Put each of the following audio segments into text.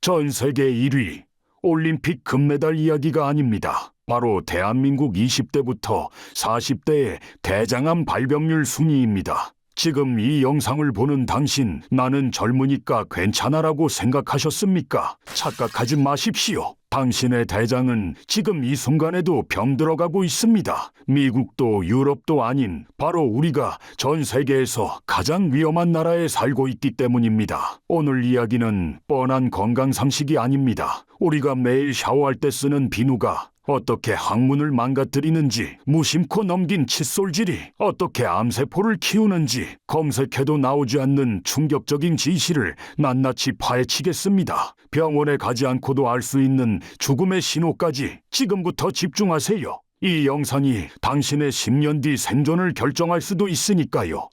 전 세계 1위, 올림픽 금메달 이야기가 아닙니다. 바로 대한민국 20대부터 40대의 대장암 발병률 순위입니다. 지금 이 영상을 보는 당신, 나는 젊으니까 괜찮아라고 생각하셨습니까? 착각하지 마십시오. 당신의 대장은 지금 이 순간에도 병들어가고 있습니다. 미국도 유럽도 아닌 바로 우리가 전 세계에서 가장 위험한 나라에 살고 있기 때문입니다. 오늘 이야기는 뻔한 건강 상식이 아닙니다. 우리가 매일 샤워할 때 쓰는 비누가 어떻게 항문을 망가뜨리는지, 무심코 넘긴 칫솔질이 어떻게 암세포를 키우는지 검색해도 나오지 않는 충격적인 진실을 낱낱이 파헤치겠습니다. 병원에 가지 않고도 알 수 있는 죽음의 신호까지 지금부터 집중하세요. 이 영상이 당신의 10년 뒤 생존을 결정할 수도 있으니까요.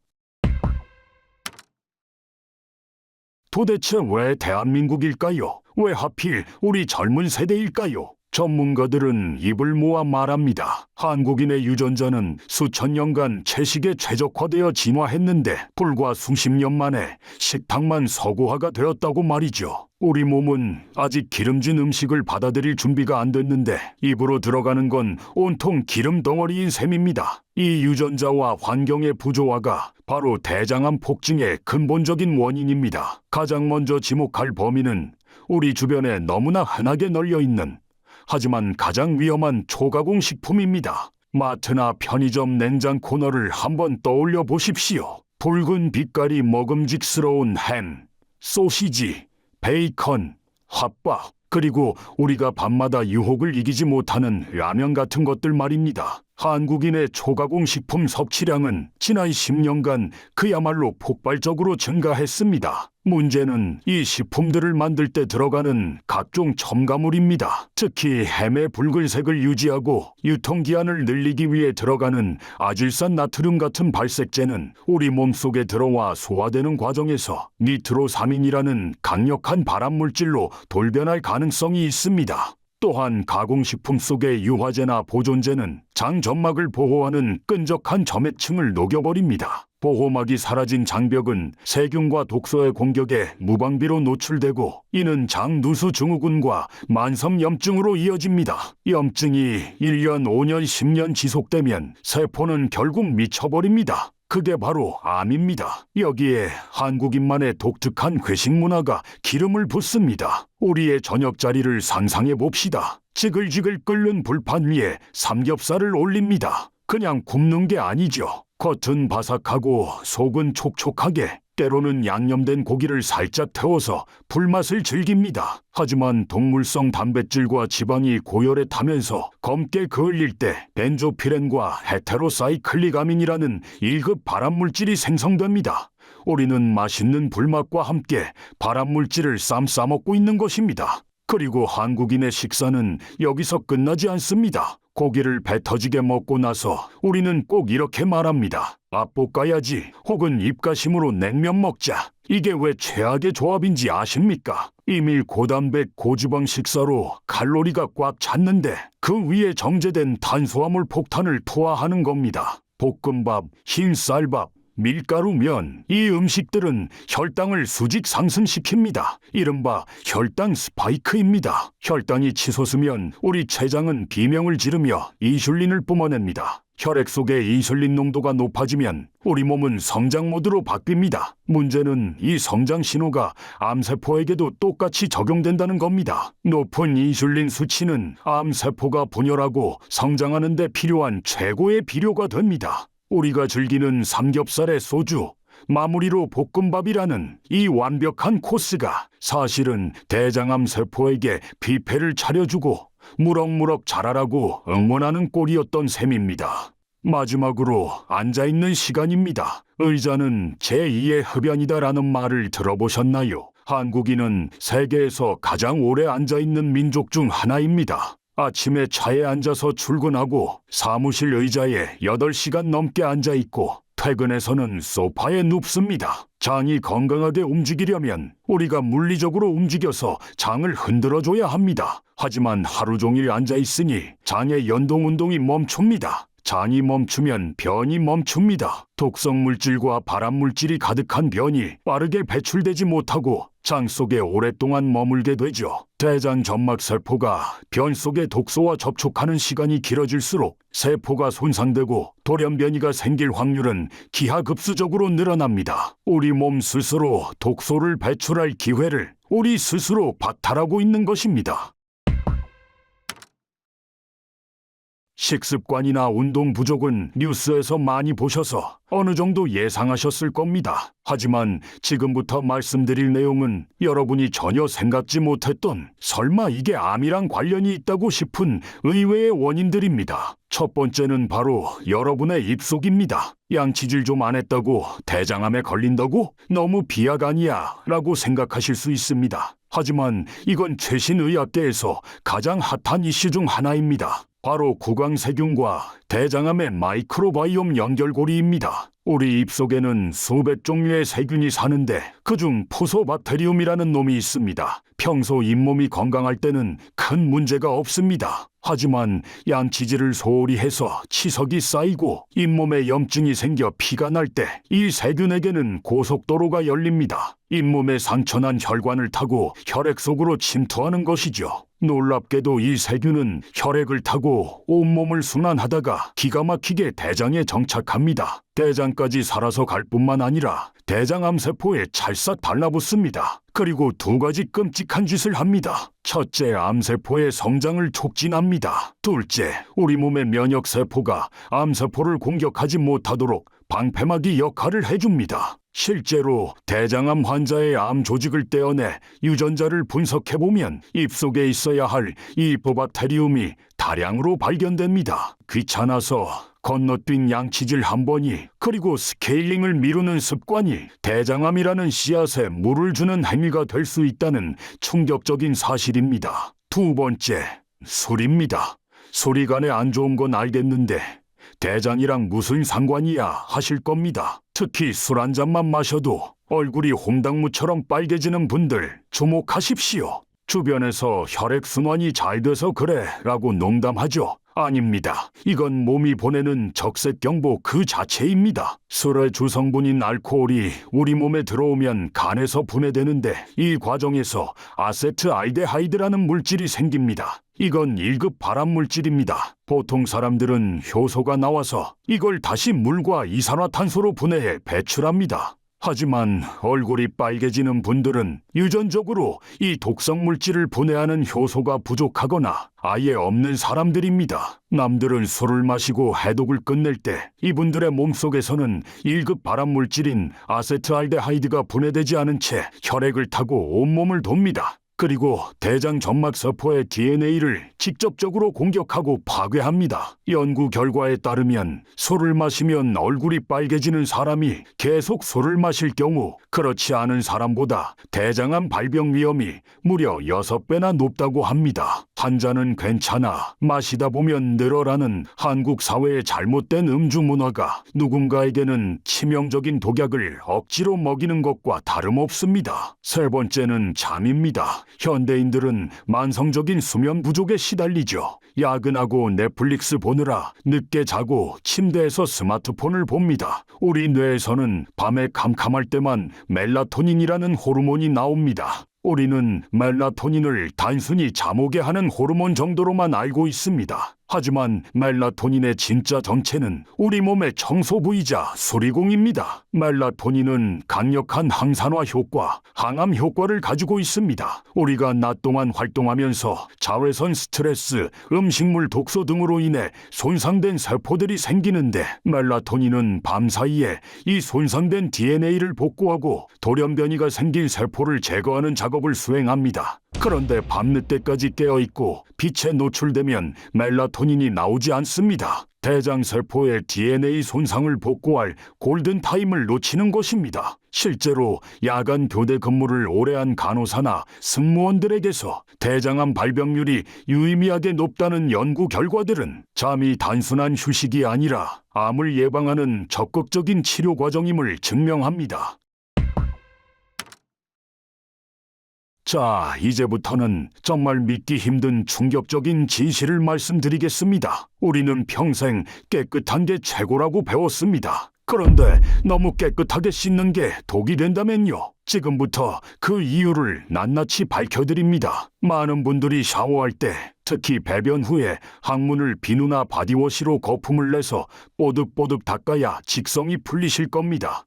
도대체 왜 대한민국일까요? 왜 하필 우리 젊은 세대일까요? 전문가들은 입을 모아 말합니다. 한국인의 유전자는 수천 년간 채식에 최적화되어 진화했는데 불과 수십 년 만에 식탁만 서구화가 되었다고 말이죠. 우리 몸은 아직 기름진 음식을 받아들일 준비가 안 됐는데 입으로 들어가는 건 온통 기름 덩어리인 셈입니다. 이 유전자와 환경의 부조화가 바로 대장암 폭증의 근본적인 원인입니다. 가장 먼저 지목할 범인은 우리 주변에 너무나 흔하게 널려있는 하지만 가장 위험한 초가공 식품입니다. 마트나 편의점 냉장 코너를 한번 떠올려 보십시오. 붉은 빛깔이 먹음직스러운 햄, 소시지, 베이컨, 핫바, 그리고 우리가 밤마다 유혹을 이기지 못하는 라면 같은 것들 말입니다. 한국인의 초가공 식품 섭취량은 지난 10년간 그야말로 폭발적으로 증가했습니다. 문제는 이 식품들을 만들 때 들어가는 각종 첨가물입니다. 특히 햄의 붉은색을 유지하고 유통기한을 늘리기 위해 들어가는 아질산 나트륨 같은 발색제는 우리 몸속에 들어와 소화되는 과정에서 니트로사민이라는 강력한 발암물질로 돌변할 가능성이 있습니다. 또한 가공식품 속의 유화제나 보존제는 장 점막을 보호하는 끈적한 점액층을 녹여버립니다. 보호막이 사라진 장벽은 세균과 독소의 공격에 무방비로 노출되고 이는 장누수 증후군과 만성염증으로 이어집니다. 염증이 1년, 5년, 10년 지속되면 세포는 결국 미쳐버립니다. 그게 바로 암입니다. 여기에 한국인만의 독특한 회식 문화가 기름을 붓습니다. 우리의 저녁 자리를 상상해 봅시다. 지글지글 끓는 불판 위에 삼겹살을 올립니다. 그냥 굽는 게 아니죠. 겉은 바삭하고 속은 촉촉하게, 때로는 양념된 고기를 살짝 태워서 불맛을 즐깁니다. 하지만 동물성 단백질과 지방이 고열에 타면서 검게 그을릴 때 벤조피렌과 헤테로사이클릭아민이라는 1급 발암물질이 생성됩니다. 우리는 맛있는 불맛과 함께 발암물질을 쌈 싸먹고 있는 것입니다. 그리고 한국인의 식사는 여기서 끝나지 않습니다. 고기를 배 터지게 먹고 나서 우리는 꼭 이렇게 말합니다. 밥 볶아야지, 혹은 입가심으로 냉면 먹자. 이게 왜 최악의 조합인지 아십니까? 이미 고단백 고지방 식사로 칼로리가 꽉 찼는데 그 위에 정제된 탄수화물 폭탄을 투하하는 겁니다. 볶음밥, 흰 쌀밥, 밀가루면, 이 음식들은 혈당을 수직 상승시킵니다. 이른바 혈당 스파이크입니다. 혈당이 치솟으면 우리 췌장은 비명을 지르며 이슐린을 뿜어냅니다. 혈액 속의 이슐린 농도가 높아지면 우리 몸은 성장 모드로 바뀝니다. 문제는 이 성장 신호가 암세포에게도 똑같이 적용된다는 겁니다. 높은 이슐린 수치는 암세포가 분열하고 성장하는 데 필요한 최고의 비료가 됩니다. 우리가 즐기는 삼겹살에 소주, 마무리로 볶음밥이라는 이 완벽한 코스가 사실은 대장암 세포에게 비패를 차려주고 무럭무럭 자라라고 응원하는 꼴이었던 셈입니다. 마지막으로 앉아있는 시간입니다. 의자는 제2의 흡연이다라는 말을 들어보셨나요? 한국인은 세계에서 가장 오래 앉아있는 민족 중 하나입니다. 아침에 차에 앉아서 출근하고 사무실 의자에 8시간 넘게 앉아있고 퇴근해서는 소파에 눕습니다. 장이 건강하게 움직이려면 우리가 물리적으로 움직여서 장을 흔들어줘야 합니다. 하지만 하루 종일 앉아있으니 장의 연동운동이 멈춥니다. 장이 멈추면 변이 멈춥니다. 독성 물질과 발암 물질이 가득한 변이 빠르게 배출되지 못하고 장 속에 오랫동안 머물게 되죠. 대장 점막 세포가 변 속의 독소와 접촉하는 시간이 길어질수록 세포가 손상되고 돌연변이가 생길 확률은 기하급수적으로 늘어납니다. 우리 몸 스스로 독소를 배출할 기회를 우리 스스로 박탈하고 있는 것입니다. 식습관이나 운동 부족은 뉴스에서 많이 보셔서 어느 정도 예상하셨을 겁니다. 하지만 지금부터 말씀드릴 내용은 여러분이 전혀 생각지 못했던 설마 이게 암이랑 관련이 있다고 싶은 의외의 원인들입니다. 첫 번째는 바로 여러분의 입속입니다. 양치질 좀 안 했다고 대장암에 걸린다고? 너무 비약 아니야 라고 생각하실 수 있습니다. 하지만 이건 최신 의학계에서 가장 핫한 이슈 중 하나입니다. 바로 구강세균과 대장암의 마이크로바이옴 연결고리입니다. 우리 입속에는 수백 종류의 세균이 사는데 그중 푸소박테리움이라는 놈이 있습니다. 평소 잇몸이 건강할 때는 큰 문제가 없습니다. 하지만 양치질을 소홀히 해서 치석이 쌓이고 잇몸에 염증이 생겨 피가 날 때 이 세균에게는 고속도로가 열립니다. 잇몸에 상처난 혈관을 타고 혈액 속으로 침투하는 것이죠. 놀랍게도 이 세균은 혈액을 타고 온몸을 순환하다가 기가 막히게 대장에 정착합니다. 대장까지 살아서 갈 뿐만 아니라 대장암 세포에 찰싹 달라붙습니다. 그리고 두 가지 끔찍한 짓을 합니다. 첫째, 암세포의 성장을 촉진합니다. 둘째, 우리 몸의 면역세포가 암세포를 공격하지 못하도록 방패막이 역할을 해줍니다. 실제로 대장암 환자의 암 조직을 떼어내 유전자를 분석해보면 입속에 있어야 할 이 부박테리움이 다량으로 발견됩니다. 귀찮아서 건너뛴 양치질 한 번이 그리고 스케일링을 미루는 습관이 대장암이라는 씨앗에 물을 주는 행위가 될 수 있다는 충격적인 사실입니다. 두 번째, 술입니다. 술이 간에 안 좋은 건 알겠는데 대장이랑 무슨 상관이야 하실 겁니다. 특히 술 한 잔만 마셔도 얼굴이 홍당무처럼 빨개지는 분들 주목하십시오. 주변에서 혈액순환이 잘 돼서 그래 라고 농담하죠. 아닙니다. 이건 몸이 보내는 적색경보 그 자체입니다. 술의 주성분인 알코올이 우리 몸에 들어오면 간에서 분해되는데 이 과정에서 아세트알데하이드라는 물질이 생깁니다. 이건 1급 발암물질입니다. 보통 사람들은 효소가 나와서 이걸 다시 물과 이산화탄소로 분해해 배출합니다. 하지만 얼굴이 빨개지는 분들은 유전적으로 이 독성 물질을 분해하는 효소가 부족하거나 아예 없는 사람들입니다. 남들은 술을 마시고 해독을 끝낼 때 이분들의 몸속에서는 1급 발암물질인 아세트알데하이드가 분해되지 않은 채 혈액을 타고 온몸을 돕니다. 그리고 대장 점막 세포의 DNA를 직접적으로 공격하고 파괴합니다. 연구 결과에 따르면 술을 마시면 얼굴이 빨개지는 사람이 계속 술을 마실 경우 그렇지 않은 사람보다 대장암 발병 위험이 무려 6배나 높다고 합니다. 한 잔은 괜찮아, 마시다 보면 늘어라는 한국 사회의 잘못된 음주 문화가 누군가에게는 치명적인 독약을 억지로 먹이는 것과 다름없습니다. 세 번째는 잠입니다. 현대인들은 만성적인 수면 부족에 시달리죠. 야근하고 넷플릭스 보느라 늦게 자고 침대에서 스마트폰을 봅니다. 우리 뇌에서는 밤에 캄캄할 때만 멜라토닌이라는 호르몬이 나옵니다. 우리는 멜라토닌을 단순히 잠 오게 하는 호르몬 정도로만 알고 있습니다. 하지만 멜라토닌의 진짜 정체는 우리 몸의 청소 부위자 수리공입니다. 멜라토닌은 강력한 항산화 효과, 항암 효과를 가지고 있습니다. 우리가 낮 동안 활동하면서 자외선 스트레스, 음식물 독소 등으로 인해 손상된 세포들이 생기는데 멜라토닌은 밤사이에 이 손상된 DNA를 복구하고 돌연변이가 생긴 세포를 제거하는 작업을 수행합니다. 그런데 밤늦게까지 깨어있고 빛에 노출되면 멜라토닌이 나오지 않습니다. 대장세포의 DNA 손상을 복구할 골든타임을 놓치는 것입니다. 실제로 야간 교대 근무를 오래 한 간호사나 승무원들에게서 대장암 발병률이 유의미하게 높다는 연구 결과들은 잠이 단순한 휴식이 아니라 암을 예방하는 적극적인 치료 과정임을 증명합니다. 자, 이제부터는 정말 믿기 힘든 충격적인 진실을 말씀드리겠습니다. 우리는 평생 깨끗한 게 최고라고 배웠습니다. 그런데 너무 깨끗하게 씻는 게 독이 된다면요. 지금부터 그 이유를 낱낱이 밝혀드립니다. 많은 분들이 샤워할 때, 특히 배변 후에 항문을 비누나 바디워시로 거품을 내서 뽀득뽀득 닦아야 직성이 풀리실 겁니다.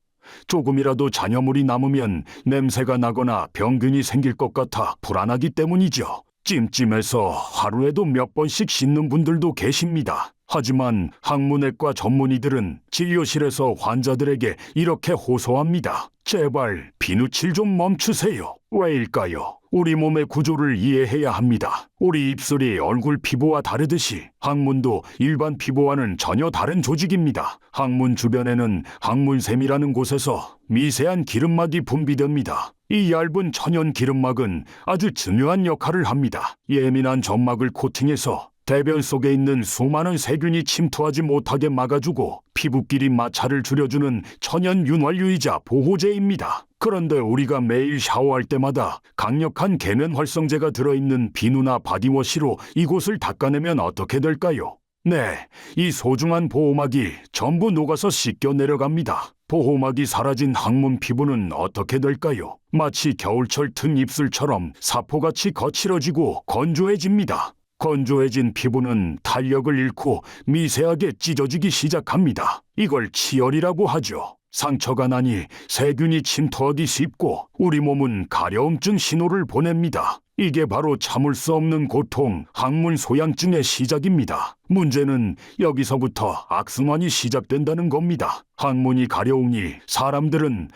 조금이라도 잔여물이 남으면 냄새가 나거나 병균이 생길 것 같아 불안하기 때문이죠. 찜찜해서 하루에도 몇 번씩 씻는 분들도 계십니다. 하지만 항문외과 전문의들은 진료실에서 환자들에게 이렇게 호소합니다. 제발 비누칠 좀 멈추세요. 왜일까요? 우리 몸의 구조를 이해해야 합니다. 우리 입술이 얼굴 피부와 다르듯이 항문도 일반 피부와는 전혀 다른 조직입니다. 항문 주변에는 항문샘이라는 곳에서 미세한 기름막이 분비됩니다. 이 얇은 천연 기름막은 아주 중요한 역할을 합니다. 예민한 점막을 코팅해서 대변 속에 있는 수많은 세균이 침투하지 못하게 막아주고 피부끼리 마찰을 줄여주는 천연 윤활유이자 보호제입니다. 그런데 우리가 매일 샤워할 때마다 강력한 계면 활성제가 들어있는 비누나 바디워시로 이곳을 닦아내면 어떻게 될까요? 네, 이 소중한 보호막이 전부 녹아서 씻겨 내려갑니다. 보호막이 사라진 항문 피부는 어떻게 될까요? 마치 겨울철 튼 입술처럼 사포같이 거칠어지고 건조해집니다. 건조해진 피부는 탄력을 잃고 미세하게 찢어지기 시작합니다. 이걸 치열이라고 하죠. 상처가 나니 세균이 침투하기 쉽고 우리 몸은 가려움증 신호를 보냅니다. 이게 바로 참을 수 없는 고통, 항문 소양증의 시작입니다. 문제는 여기서부터 악순환이 시작된다는 겁니다. 항문이 가려우니 사람들은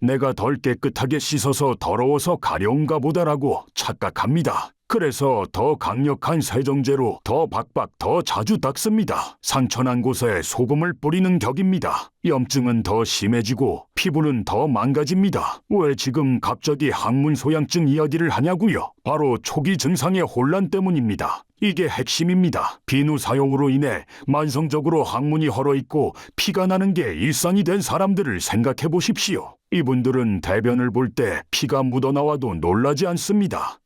내가 덜 깨끗하게 씻어서 더러워서 가려운가 보다라고 착각합니다. 그래서 더 강력한 세정제로 더 박박 더 자주 닦습니다. 상처난 곳에 소금을 뿌리는 격입니다. 염증은 더 심해지고 피부는 더 망가집니다. 왜 지금 갑자기 항문 소양증 이야기를 하냐고요? 바로 초기 증상의 혼란 때문입니다. 이게 핵심입니다. 비누 사용으로 인해 만성적으로 항문이 헐어있고 피가 나는 게 일상이 된 사람들을 생각해 보십시오. 이분들은 대변을 볼 때 피가 묻어나와도 놀라지 않습니다.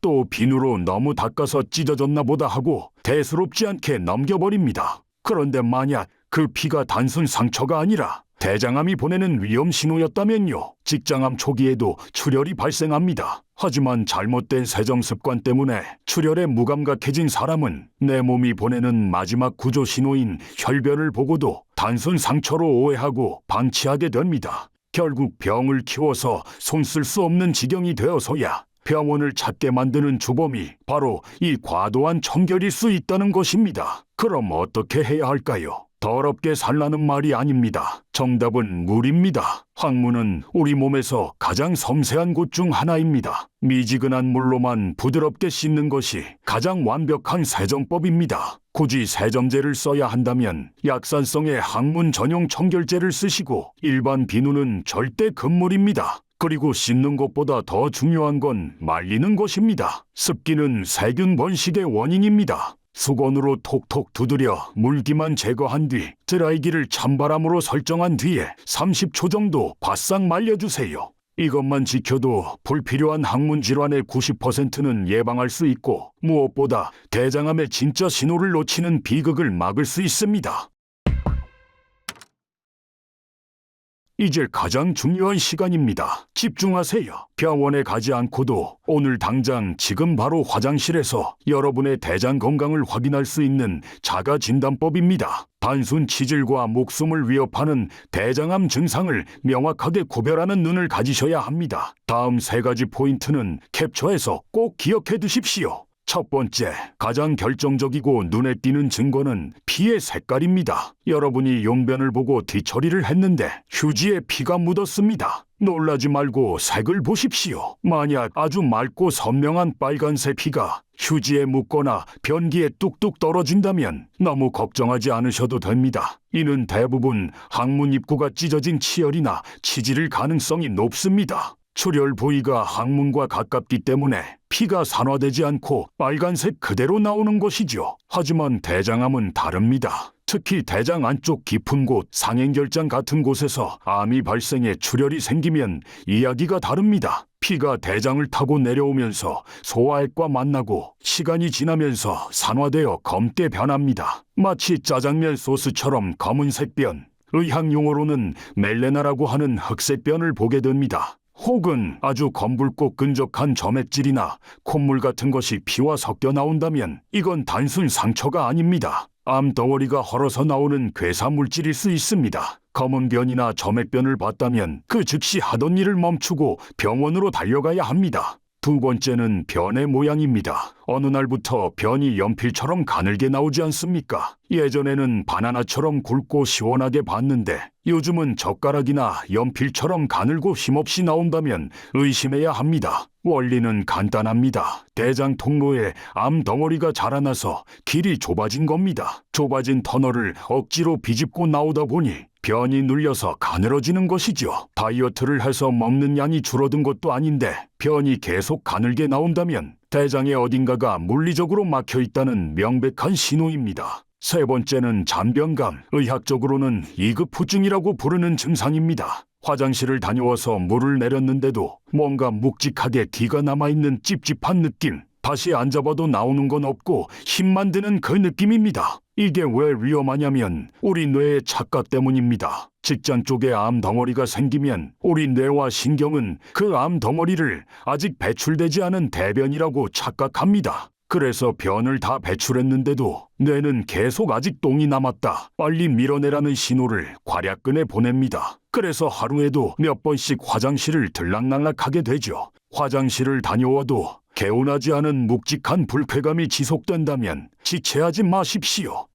또 비누로 너무 닦아서 찢어졌나 보다 하고 대수롭지 않게 넘겨버립니다. 그런데 만약 그 피가 단순 상처가 아니라 대장암이 보내는 위험 신호였다면요. 직장암 초기에도 출혈이 발생합니다. 하지만 잘못된 세정 습관 때문에 출혈에 무감각해진 사람은 내 몸이 보내는 마지막 구조 신호인 혈변을 보고도 단순 상처로 오해하고 방치하게 됩니다. 결국 병을 키워서 손 쓸 수 없는 지경이 되어서야 병원을 찾게 만드는 주범이 바로 이 과도한 청결일 수 있다는 것입니다. 그럼 어떻게 해야 할까요? 더럽게 살라는 말이 아닙니다. 정답은 물입니다. 항문은 우리 몸에서 가장 섬세한 곳 중 하나입니다. 미지근한 물로만 부드럽게 씻는 것이 가장 완벽한 세정법입니다. 굳이 세정제를 써야 한다면 약산성의 항문 전용 청결제를 쓰시고 일반 비누는 절대 금물입니다. 그리고 씻는 것보다 더 중요한 건 말리는 것입니다. 습기는 세균 번식의 원인입니다. 수건으로 톡톡 두드려 물기만 제거한 뒤 드라이기를 찬바람으로 설정한 뒤에 30초 정도 바싹 말려주세요. 이것만 지켜도 불필요한 항문 질환의 90%는 예방할 수 있고 무엇보다 대장암의 진짜 신호를 놓치는 비극을 막을 수 있습니다. 이제 가장 중요한 시간입니다. 집중하세요. 병원에 가지 않고도 오늘 당장 지금 바로 화장실에서 여러분의 대장 건강을 확인할 수 있는 자가 진단법입니다. 단순 치질과 목숨을 위협하는 대장암 증상을 명확하게 구별하는 눈을 가지셔야 합니다. 다음 3가지 포인트는 캡처해서 꼭 기억해 두십시오. 첫 번째, 가장 결정적이고 눈에 띄는 증거는 피의 색깔입니다. 여러분이 용변을 보고 뒤처리를 했는데 휴지에 피가 묻었습니다. 놀라지 말고 색을 보십시오. 만약 아주 맑고 선명한 빨간색 피가 휴지에 묻거나 변기에 뚝뚝 떨어진다면 너무 걱정하지 않으셔도 됩니다. 이는 대부분 항문 입구가 찢어진 치열이나 치질일 가능성이 높습니다. 출혈 부위가 항문과 가깝기 때문에 피가 산화되지 않고 빨간색 그대로 나오는 것이죠. 하지만 대장암은 다릅니다. 특히 대장 안쪽 깊은 곳, 상행결장 같은 곳에서 암이 발생해 출혈이 생기면 이야기가 다릅니다. 피가 대장을 타고 내려오면서 소화액과 만나고 시간이 지나면서 산화되어 검게 변합니다. 마치 짜장면 소스처럼 검은색 변. 의학 용어로는 멜레나라고 하는 흑색변을 보게 됩니다. 혹은 아주 검붉고 끈적한 점액질이나 콧물 같은 것이 피와 섞여 나온다면 이건 단순 상처가 아닙니다. 암덩어리가 헐어서 나오는 괴사 물질일 수 있습니다. 검은 변이나 점액변을 봤다면 그 즉시 하던 일을 멈추고 병원으로 달려가야 합니다. 두 번째는 변의 모양입니다. 어느 날부터 변이 연필처럼 가늘게 나오지 않습니까? 예전에는 바나나처럼 굵고 시원하게 봤는데 요즘은 젓가락이나 연필처럼 가늘고 힘없이 나온다면 의심해야 합니다. 원리는 간단합니다. 대장 통로에 암 덩어리가 자라나서 길이 좁아진 겁니다. 좁아진 터널을 억지로 비집고 나오다 보니 변이 눌려서 가늘어지는 것이죠. 다이어트를 해서 먹는 양이 줄어든 것도 아닌데 변이 계속 가늘게 나온다면 대장의 어딘가가 물리적으로 막혀 있다는 명백한 신호입니다. 세 번째는 잔변감, 의학적으로는 2급 후증이라고 부르는 증상입니다. 화장실을 다녀와서 물을 내렸는데도 뭔가 묵직하게 기가 남아있는 찝찝한 느낌, 다시 앉아봐도 나오는 건 없고 힘만 드는 그 느낌입니다. 이게 왜 위험하냐면 우리 뇌의 착각 때문입니다. 직장 쪽에 암 덩어리가 생기면 우리 뇌와 신경은 그 암 덩어리를 아직 배출되지 않은 대변이라고 착각합니다. 그래서 변을 다 배출했는데도 뇌는 계속 아직 똥이 남았다, 빨리 밀어내라는 신호를 괄약근에 보냅니다. 그래서 하루에도 몇 번씩 화장실을 들락날락하게 되죠. 화장실을 다녀와도 개운하지 않은 묵직한 불쾌감이 지속된다면 지체하지 마십시오.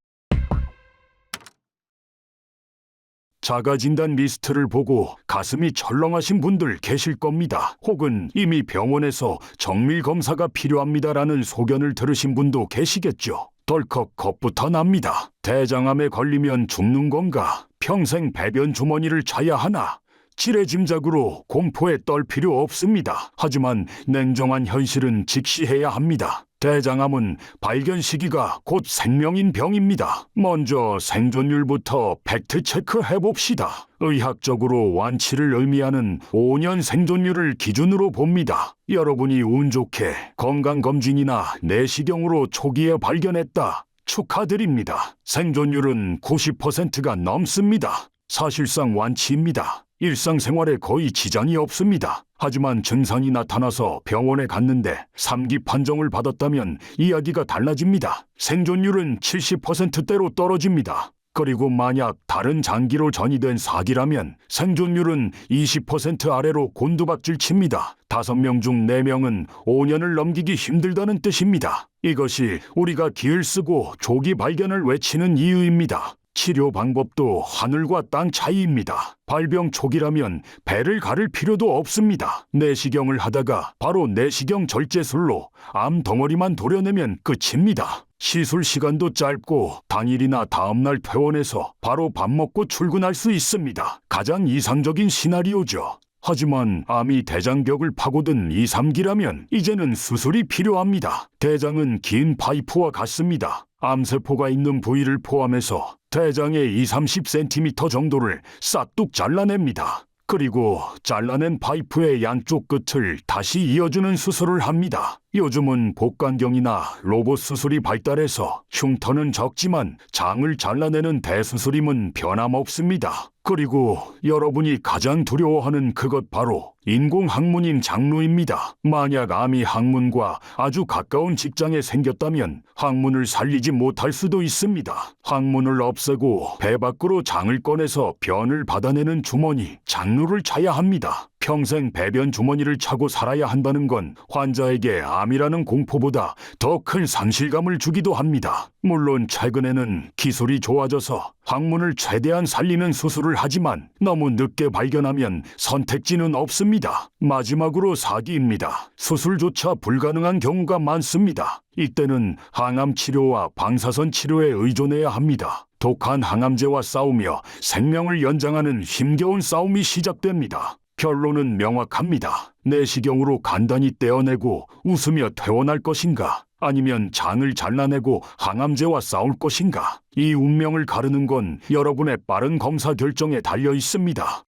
자가진단 리스트를 보고 가슴이 철렁하신 분들 계실 겁니다. 혹은 이미 병원에서 정밀검사가 필요합니다라는 소견을 들으신 분도 계시겠죠. 덜컥 겁부터 납니다. 대장암에 걸리면 죽는 건가? 평생 배변 주머니를 차야 하나? 지레짐작으로 공포에 떨 필요 없습니다. 하지만 냉정한 현실은 직시해야 합니다. 대장암은 발견 시기가 곧 생명인 병입니다. 먼저 생존율부터 팩트 체크해 봅시다. 의학적으로 완치를 의미하는 5년 생존율을 기준으로 봅니다. 여러분이 운 좋게 건강검진이나 내시경으로 초기에 발견했다. 축하드립니다. 생존율은 90%가 넘습니다. 사실상 완치입니다. 일상생활에 거의 지장이 없습니다. 하지만 증상이 나타나서 병원에 갔는데 3기 판정을 받았다면 이야기가 달라집니다. 생존율은 70%대로 떨어집니다. 그리고 만약 다른 장기로 전이된 4기라면 생존율은 20% 아래로 곤두박질 칩니다. 5명 중 4명은 5년을 넘기기 힘들다는 뜻입니다. 이것이 우리가 기를 쓰고 조기 발견을 외치는 이유입니다. 치료 방법도 하늘과 땅 차이입니다. 발병 초기라면 배를 가를 필요도 없습니다. 내시경을 하다가 바로 내시경 절제술로 암 덩어리만 도려내면 끝입니다. 시술 시간도 짧고 당일이나 다음날 퇴원해서 바로 밥 먹고 출근할 수 있습니다. 가장 이상적인 시나리오죠. 하지만 암이 대장벽을 파고든 2, 3기라면 이제는 수술이 필요합니다. 대장은 긴 파이프와 같습니다. 암세포가 있는 부위를 포함해서 대장의 20-30cm 정도를 싹둑 잘라냅니다. 그리고 잘라낸 파이프의 양쪽 끝을 다시 이어주는 수술을 합니다. 요즘은 복강경이나 로봇 수술이 발달해서 흉터는 적지만 장을 잘라내는 대수술임은 변함없습니다. 그리고 여러분이 가장 두려워하는 그것 바로 인공항문인 장루입니다. 만약 암이 항문과 아주 가까운 직장에 생겼다면 항문을 살리지 못할 수도 있습니다. 항문을 없애고 배 밖으로 장을 꺼내서 변을 받아내는 주머니, 장루를 차야 합니다. 평생 배변 주머니를 차고 살아야 한다는 건 환자에게 암이라는 공포보다 더 큰 상실감을 주기도 합니다. 물론 최근에는 기술이 좋아져서 항문을 최대한 살리는 수술을 하지만 너무 늦게 발견하면 선택지는 없습니다. 마지막으로 4기입니다. 수술조차 불가능한 경우가 많습니다. 이때는 항암 치료와 방사선 치료에 의존해야 합니다. 독한 항암제와 싸우며 생명을 연장하는 힘겨운 싸움이 시작됩니다. 결론은 명확합니다. 내시경으로 간단히 떼어내고 웃으며 퇴원할 것인가? 아니면 장을 잘라내고 항암제와 싸울 것인가? 이 운명을 가르는 건 여러분의 빠른 검사 결정에 달려 있습니다.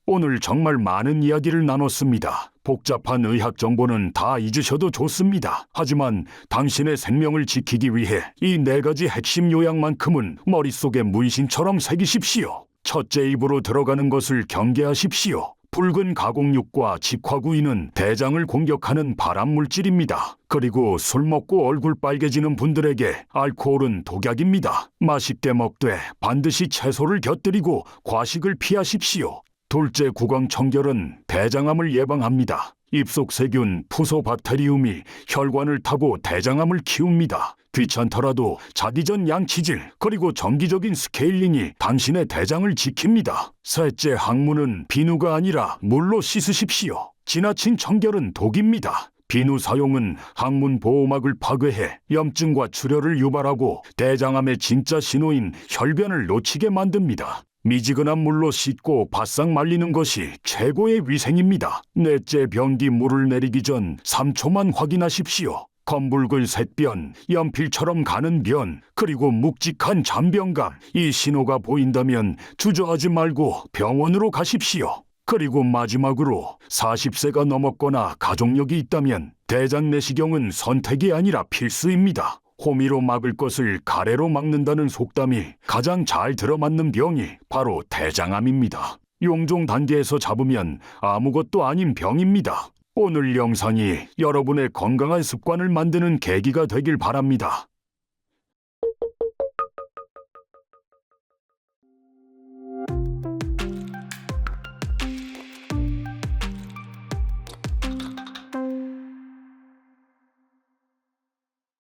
오늘 정말 많은 이야기를 나눴습니다. 복잡한 의학 정보는 다 잊으셔도 좋습니다. 하지만 당신의 생명을 지키기 위해 이 4가지 핵심 요약만큼은 머릿속에 문신처럼 새기십시오. 첫째, 입으로 들어가는 것을 경계하십시오. 붉은 가공육과 직화구이는 대장을 공격하는 발암물질입니다. 그리고 술 먹고 얼굴 빨개지는 분들에게 알코올은 독약입니다. 맛있게 먹되 반드시 채소를 곁들이고 과식을 피하십시오. 둘째, 구강청결은 대장암을 예방합니다. 입속 세균 푸소박테리움이 혈관을 타고 대장암을 키웁니다. 귀찮더라도 자기 전 양치질 그리고 정기적인 스케일링이 당신의 대장을 지킵니다. 셋째, 항문은 비누가 아니라 물로 씻으십시오. 지나친 청결은 독입니다. 비누 사용은 항문 보호막을 파괴해 염증과 출혈을 유발하고 대장암의 진짜 신호인 혈변을 놓치게 만듭니다. 미지근한 물로 씻고 바싹 말리는 것이 최고의 위생입니다. 넷째, 변기 물을 내리기 전 3초만 확인하십시오. 검붉은 샛변, 연필처럼 가는 변, 그리고 묵직한 잔변감, 이 신호가 보인다면 주저하지 말고 병원으로 가십시오. 그리고 마지막으로 40세가 넘었거나 가족력이 있다면 대장 내시경은 선택이 아니라 필수입니다. 호미로 막을 것을 가래로 막는다는 속담이 가장 잘 들어맞는 병이 바로 대장암입니다. 용종 단계에서 잡으면 아무것도 아닌 병입니다. 오늘 영상이 여러분의 건강한 습관을 만드는 계기가 되길 바랍니다.